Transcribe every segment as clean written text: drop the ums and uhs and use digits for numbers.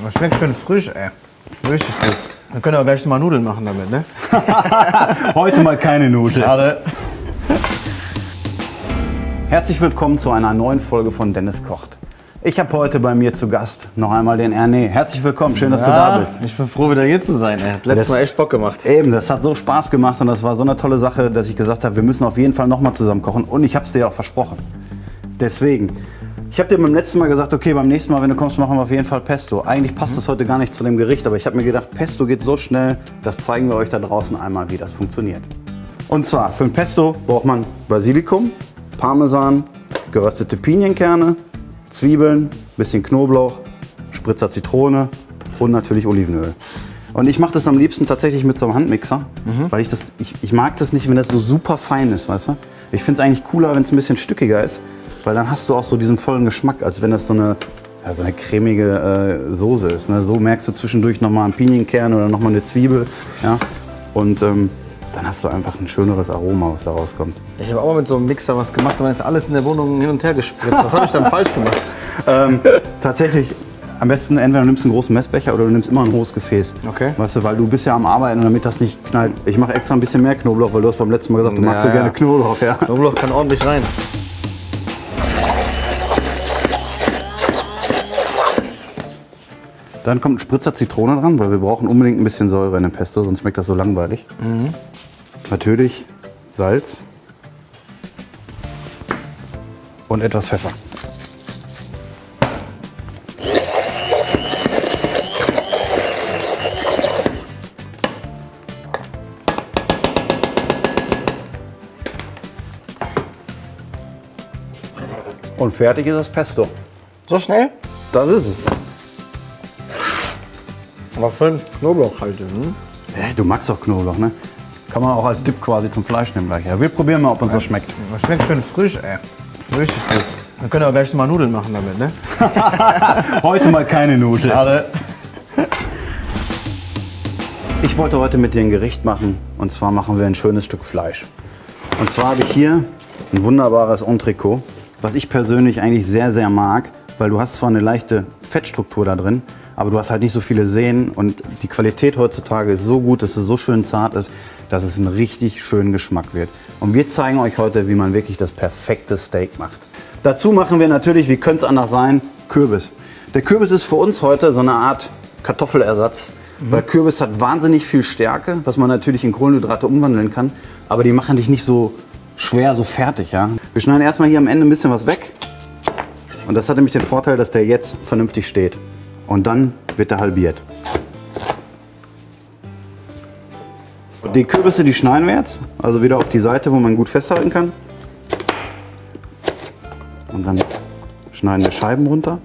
Das schmeckt schön frisch, ey. Richtig gut. Wir können auch gleich mal Nudeln machen damit, ne? Heute mal keine Nudeln. Schade. Herzlich willkommen zu einer neuen Folge von Dennis kocht. Ich habe heute bei mir zu Gast noch einmal den Erne. Herzlich willkommen, schön, dass du da bist. Ich bin froh, wieder hier zu sein, ey. Hat letztes Mal echt Bock gemacht. Eben, das hat so Spaß gemacht und das war so eine tolle Sache, dass ich gesagt habe, wir müssen auf jeden Fall noch mal zusammen kochen und ich habe es dir auch versprochen. Deswegen, ich habe dir beim letzten Mal gesagt, okay, beim nächsten Mal, wenn du kommst, machen wir auf jeden Fall Pesto. Eigentlich passt es heute gar nicht zu dem Gericht, aber ich habe mir gedacht, Pesto geht so schnell, das zeigen wir euch da draußen einmal, wie das funktioniert. Und zwar, für ein Pesto braucht man Basilikum, Parmesan, geröstete Pinienkerne, Zwiebeln, bisschen Knoblauch, Spritzer Zitrone und natürlich Olivenöl. Und ich mache das am liebsten tatsächlich mit so einem Handmixer, weil ich mag das nicht, wenn das so super fein ist, weißt du? Ich finde es eigentlich cooler, wenn es ein bisschen stückiger ist, weil dann hast du auch so diesen vollen Geschmack, als wenn das so eine cremige Soße ist. Ne? So merkst du zwischendurch nochmal einen Pinienkern oder nochmal eine Zwiebel. Ja? Und dann hast du einfach ein schöneres Aroma, was da rauskommt. Ich habe auch mal mit so einem Mixer was gemacht, aber jetzt alles in der Wohnung hin und her gespritzt. Was habe ich dann falsch gemacht? Tatsächlich, am besten entweder du nimmst einen großen Messbecher oder du nimmst immer ein hohes Gefäß. Okay. Weißt du, weil du bist ja am Arbeiten und damit das nicht knallt. Ich mache extra ein bisschen mehr Knoblauch, weil du hast beim letzten Mal gesagt, du magst so gerne Knoblauch. Ja. Knoblauch kann ordentlich rein. Dann kommt ein Spritzer Zitrone dran, weil wir brauchen unbedingt ein bisschen Säure in dem Pesto, sonst schmeckt das so langweilig. Natürlich Salz und etwas Pfeffer. Und fertig ist das Pesto. So schnell? Das ist es. Aber schön knoblauchhaltig. Du magst doch Knoblauch, ne? Kann man auch als Dip quasi zum Fleisch nehmen gleich. Ja, wir probieren mal, ob uns das schmeckt. Das schmeckt schön frisch, ey. Richtig gut. Wir können auch gleich mal Nudeln machen damit, ne? Heute mal keine Nudeln. Schade. Ich wollte heute mit dir ein Gericht machen. Und zwar machen wir ein schönes Stück Fleisch. Und zwar habe ich hier ein wunderbares Entrecot, was ich persönlich eigentlich sehr, sehr mag. Weil du hast zwar eine leichte Fettstruktur da drin, aber du hast halt nicht so viele Sehnen und die Qualität heutzutage ist so gut, dass es so schön zart ist, dass es einen richtig schönen Geschmack wird. Und wir zeigen euch heute, wie man wirklich das perfekte Steak macht. Dazu machen wir natürlich, wie könnte es anders sein, Kürbis. Der Kürbis ist für uns heute so eine Art Kartoffelersatz, weil Kürbis hat wahnsinnig viel Stärke, was man natürlich in Kohlenhydrate umwandeln kann, aber die machen dich nicht so schwer, so fertig. Ja? Wir schneiden erstmal hier am Ende ein bisschen was weg. Und das hat nämlich den Vorteil, dass der jetzt vernünftig steht. Und dann wird er halbiert. Die Kürbisse, die schneiden wir jetzt. Also wieder auf die Seite, wo man gut festhalten kann. Und dann schneiden wir Scheiben runter.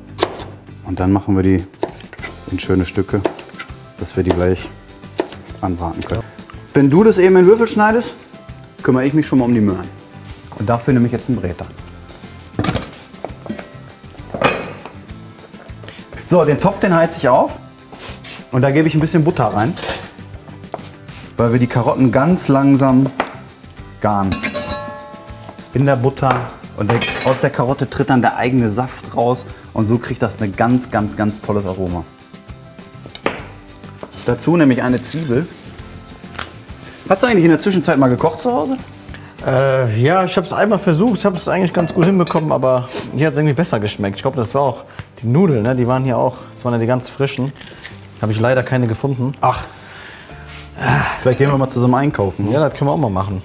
Und dann machen wir die in schöne Stücke, dass wir die gleich anbraten können. Wenn du das eben in Würfel schneidest, kümmere ich mich schon mal um die Möhren. Und dafür nehme ich jetzt einen Bräter. So, den Topf, den heize ich auf und da gebe ich ein bisschen Butter rein, weil wir die Karotten ganz langsam garen. In der Butter und aus der Karotte tritt dann der eigene Saft raus und so kriegt das ein ganz, ganz, ganz tolles Aroma. Dazu nehme ich eine Zwiebel. Hast du eigentlich in der Zwischenzeit mal gekocht zu Hause? Ja, ich habe es einmal versucht, habe es eigentlich ganz gut hinbekommen, aber hier hat es irgendwie besser geschmeckt. Ich glaube, das war auch die Nudeln, ne? Die waren hier auch, das waren ja die ganz frischen. Habe ich leider keine gefunden. Ach, vielleicht gehen wir mal zusammen einkaufen. Ne? Ja, das können wir auch mal machen.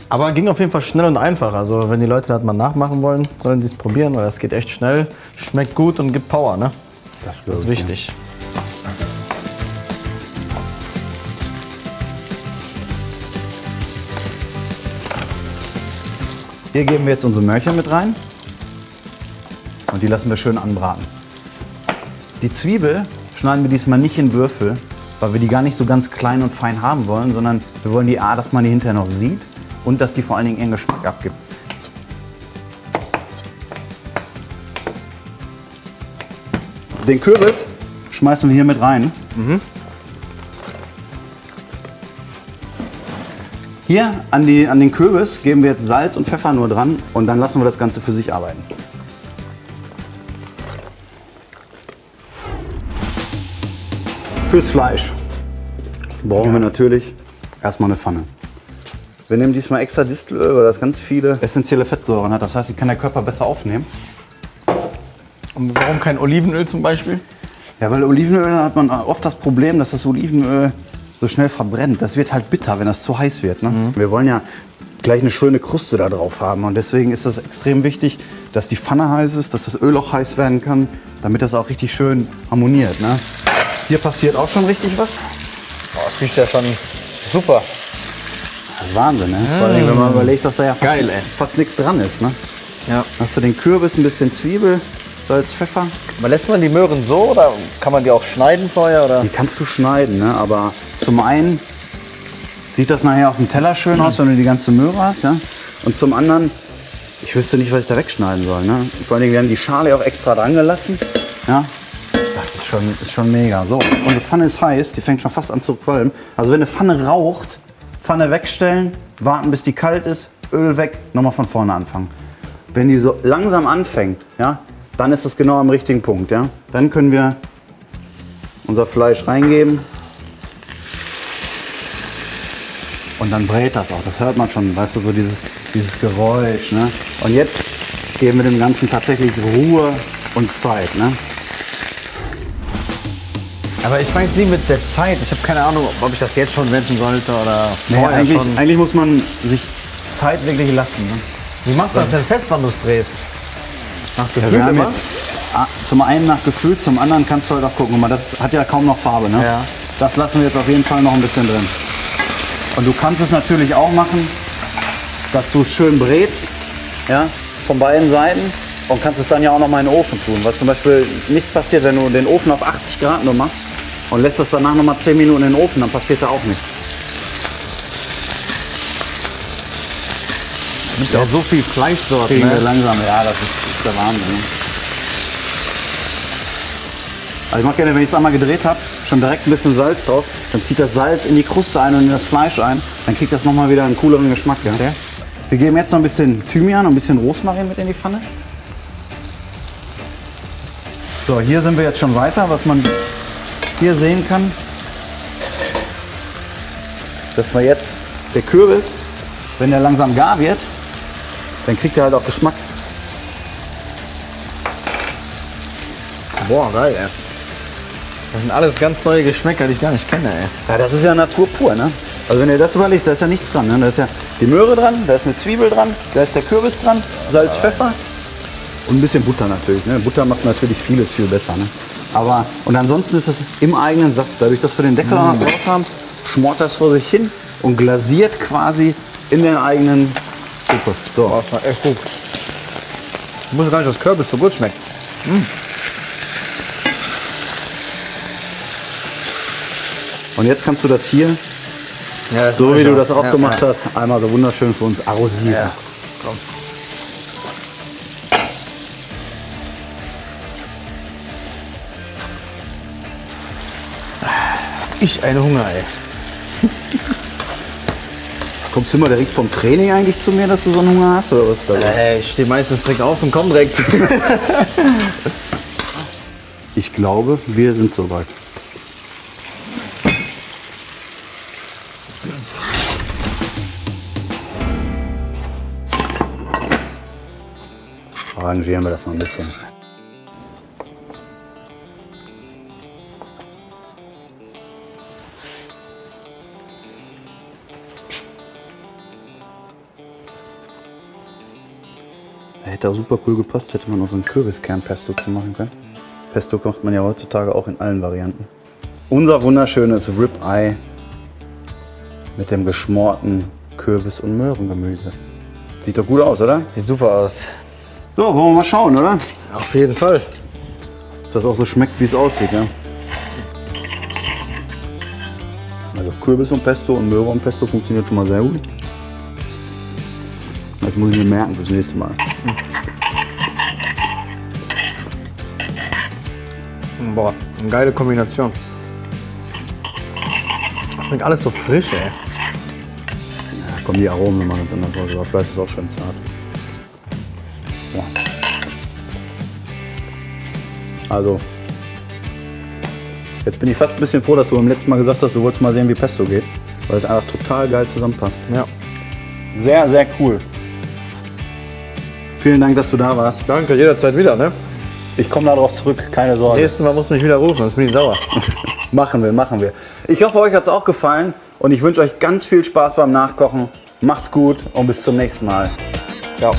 Aber ging auf jeden Fall schnell und einfach. Also wenn die Leute das mal nachmachen wollen, sollen sie es probieren, weil das geht echt schnell, schmeckt gut und gibt Power. Ne? Das ist wichtig. Ja. Hier geben wir jetzt unsere Möhrchen mit rein und die lassen wir schön anbraten. Die Zwiebel schneiden wir diesmal nicht in Würfel, weil wir die gar nicht so ganz klein und fein haben wollen, sondern wir wollen die dass man die hinterher noch sieht und dass die vor allen Dingen ihren Geschmack abgibt. Den Kürbis schmeißen wir hier mit rein. Hier an den Kürbis geben wir jetzt Salz und Pfeffer nur dran und dann lassen wir das Ganze für sich arbeiten. Fürs Fleisch brauchen wir natürlich erstmal eine Pfanne. Wir nehmen diesmal extra Distelöl, weil das ganz viele essentielle Fettsäuren hat. Das heißt, die kann der Körper besser aufnehmen. Und warum kein Olivenöl zum Beispiel? Ja, weil Olivenöl hat man oft das Problem, dass das Olivenöl so schnell verbrennt. Das wird halt bitter, wenn das zu heiß wird. Ne? Wir wollen ja gleich eine schöne Kruste da drauf haben. Und deswegen ist das extrem wichtig, dass die Pfanne heiß ist, dass das Öl auch heiß werden kann, damit das auch richtig schön harmoniert. Ne? Hier passiert auch schon richtig was. Oh, das riecht ja schon super. Das ist Wahnsinn, ne? Vor allem, wenn man überlegt, dass da ja fast nichts dran ist. Ne? Ja. Hast du den Kürbis, ein bisschen Zwiebel, Salz, Pfeffer. Aber lässt man die Möhren so oder kann man die auch schneiden vorher? Oder? Die kannst du schneiden, ne? Aber zum einen sieht das nachher auf dem Teller schön aus, wenn du die ganze Möhre hast. Ja? Und zum anderen, ich wüsste nicht, was ich da wegschneiden soll. Ne? Vor allen Dingen werden die Schale auch extra dran gelassen. Ja? Das ist schon mega. So, und die Pfanne ist heiß, die fängt schon fast an zu qualmen. Also wenn eine Pfanne raucht, Pfanne wegstellen, warten bis die kalt ist, Öl weg, nochmal von vorne anfangen. Wenn die so langsam anfängt, ja, dann ist das genau am richtigen Punkt. Ja? Dann können wir unser Fleisch reingeben. Und dann brät das auch, das hört man schon, weißt du, so dieses Geräusch. Ne? Und jetzt geben wir dem Ganzen tatsächlich Ruhe und Zeit. Ne? Aber ich weiß nie mit der Zeit. Ich habe keine Ahnung, ob ich das jetzt schon wenden sollte oder vorher schon. Eigentlich muss man sich Zeit wirklich lassen. Ne? Wie machst du das denn fest, wann du es drehst? Nach Gefühl Wir haben immer? jetzt, zum einen nach Gefühl, zum anderen kannst du halt auch gucken. Guck mal, das hat ja kaum noch Farbe. Ne? Ja. Das lassen wir jetzt auf jeden Fall noch ein bisschen drin. Und du kannst es natürlich auch machen, dass du es schön brätst, ja, von beiden Seiten. Und kannst es dann ja auch noch mal in den Ofen tun. Was zum Beispiel nichts passiert, wenn du den Ofen auf 80 Grad nur machst und lässt das danach noch mal 10 Minuten in den Ofen, dann passiert da auch nichts. Es gibt ja auch so viel Fleischsorten. Kriegen wir Ne? langsam, ja, das ist der Wahnsinn. Ne? Also ich mache gerne, wenn ich es einmal gedreht habe, schon direkt ein bisschen Salz drauf. Dann zieht das Salz in die Kruste ein und in das Fleisch ein. Dann kriegt das noch mal wieder einen cooleren Geschmack. Ja? Okay. Wir geben jetzt noch ein bisschen Thymian und ein bisschen Rosmarin mit in die Pfanne. So, hier sind wir jetzt schon weiter, was man hier sehen kann. Dass wir jetzt der Kürbis, wenn der langsam gar wird, dann kriegt er halt auch Geschmack. Boah, geil, ey. Das sind alles ganz neue Geschmäcker, die ich gar nicht kenne, ey. Ja, das ist ja Natur pur, ne? Also wenn ihr das überlegt, da ist ja nichts dran. Ne? Da ist ja die Möhre dran, da ist eine Zwiebel dran, da ist der Kürbis dran, Salz, Pfeffer und ein bisschen Butter natürlich. Ne? Butter macht natürlich vieles viel besser. Ne? Aber, und ansonsten ist es im eigenen Saft. Dadurch, dass wir den Deckel drauf haben, schmort das vor sich hin und glasiert quasi in der eigenen Suppe. So. Oh, das war echt gut. Ich wusste gar nicht, dass Kürbis so gut schmeckt. Und jetzt kannst du das hier, Ja, so wie du das auch gemacht hast, einmal so wunderschön für uns arrosieren. Ja. Komm. Ich einen Hunger, ey. Kommst du immer direkt vom Training eigentlich zu mir, dass du so einen Hunger hast? Oder was ist da los? Ich stehe meistens direkt auf und komm direkt. Ich glaube, wir sind soweit. Arrangieren wir das mal ein bisschen. Hätte auch super cool gepasst, hätte man noch so ein Kürbiskernpesto zu machen können. Pesto kocht man ja heutzutage auch in allen Varianten. Unser wunderschönes Ribeye mit dem geschmorten Kürbis- und Möhrengemüse. Sieht doch gut aus, oder? Sieht super aus. So, wollen wir mal schauen, oder? Auf jeden Fall. Ob das auch so schmeckt, wie es aussieht, ja? Also Kürbis und Pesto und Möhre und Pesto funktioniert schon mal sehr gut. Das muss ich mir merken fürs nächste Mal. Boah, eine geile Kombination. Schmeckt alles so frisch, ey. Da kommen die Aromen nochmal ganz anders raus, aber Fleisch ist auch schön zart. Ja. Also, Jetzt bin ich fast ein bisschen froh, dass du beim letzten Mal gesagt hast, du wolltest mal sehen, wie Pesto geht. Weil es einfach total geil zusammenpasst. Ja. Sehr, sehr cool. Vielen Dank, dass du da warst. Danke, jederzeit wieder, ne? Ich komme darauf zurück, keine Sorge. Nächstes Mal musst du mich wieder rufen, sonst bin ich sauer. Machen wir, machen wir. Ich hoffe, euch hat es auch gefallen und ich wünsche euch ganz viel Spaß beim Nachkochen. Macht's gut und bis zum nächsten Mal. Ciao.